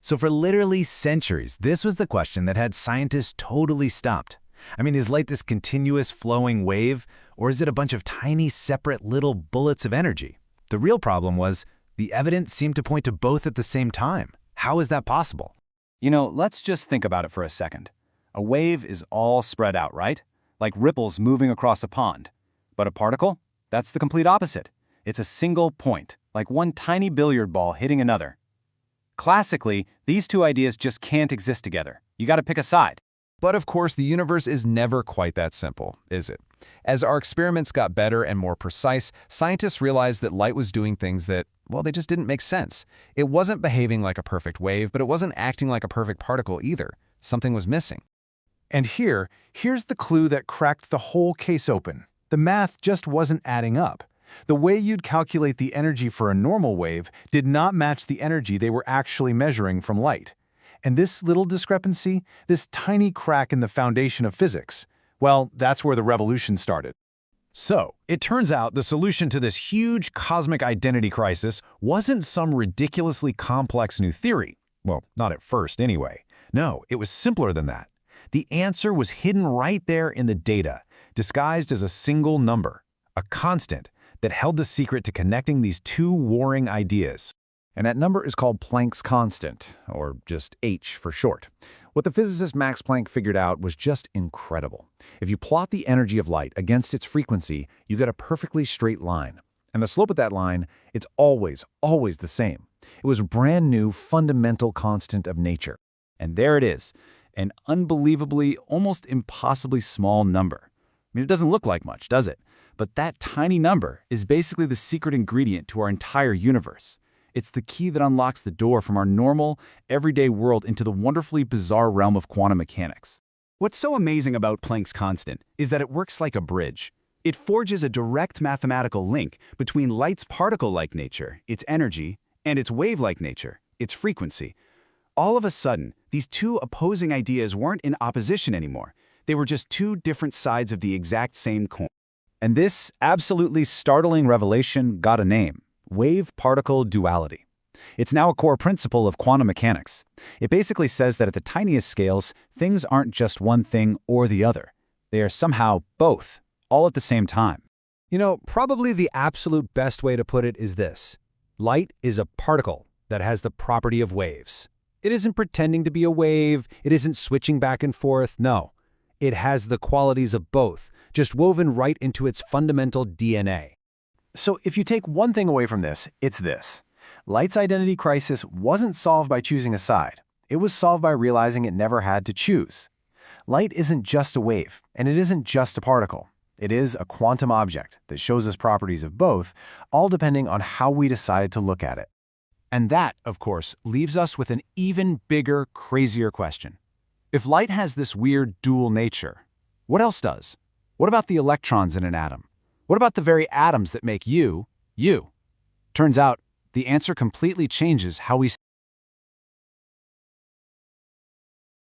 So for literally centuries, this was the question that had scientists totally stumped. I mean, is light this continuous flowing wave, or is it a bunch of tiny separate little bullets of energy? The real problem was the evidence seemed to point to both at the same time. How is that possible? Let's just think about it for a second. A wave is all spread out, right? Like ripples moving across a pond. But a particle? That's the complete opposite. It's a single point, like one tiny billiard ball hitting another. Classically, these two ideas just can't exist together. You gotta pick a side. But of course, the universe is never quite that simple, is it? As our experiments got better and more precise, scientists realized that light was doing things that, well, they just didn't make sense. It wasn't behaving like a perfect wave, but it wasn't acting like a perfect particle either. Something was missing. And here's the clue that cracked the whole case open. The math just wasn't adding up. The way you'd calculate the energy for a normal wave did not match the energy they were actually measuring from light. And this little discrepancy, this tiny crack in the foundation of physics, well, that's where the revolution started. So, it turns out the solution to this huge cosmic identity crisis wasn't some ridiculously complex new theory. Well, not at first anyway. No, it was simpler than that. The answer was hidden right there in the data, disguised as a single number, a constant that held the secret to connecting these two warring ideas. And that number is called Planck's constant, or just h for short. What the physicist Max Planck figured out was just incredible. If you plot the energy of light against its frequency, you get a perfectly straight line. And the slope of that line, it's always the same. It was a brand new fundamental constant of nature. And there it is, an unbelievably, almost impossibly small number. I mean, it doesn't look like much, does it? But that tiny number is basically the secret ingredient to our entire universe. It's the key that unlocks the door from our normal, everyday world into the wonderfully bizarre realm of quantum mechanics. What's so amazing about Planck's constant is that it works like a bridge. It forges a direct mathematical link between light's particle-like nature, its energy, and its wave-like nature, its frequency. All of a sudden, these two opposing ideas weren't in opposition anymore. They were just two different sides of the exact same coin. And this absolutely startling revelation got a name: wave-particle duality. It's now a core principle of quantum mechanics. It basically says that at the tiniest scales, things aren't just one thing or the other. They are somehow both, all at the same time. Probably the absolute best way to put it is this. Light is a particle that has the property of waves. It isn't pretending to be a wave. It isn't switching back and forth. No. It has the qualities of both, just woven right into its fundamental DNA. So if you take one thing away from this, it's this. Light's identity crisis wasn't solved by choosing a side. It was solved by realizing it never had to choose. Light isn't just a wave, and it isn't just a particle. It is a quantum object that shows us properties of both, all depending on how we decide to look at it. And that, of course, leaves us with an even bigger, crazier question. If light has this weird dual nature, what else does? What about the electrons in an atom? What about the very atoms that make you, you? Turns out, the answer completely changes how we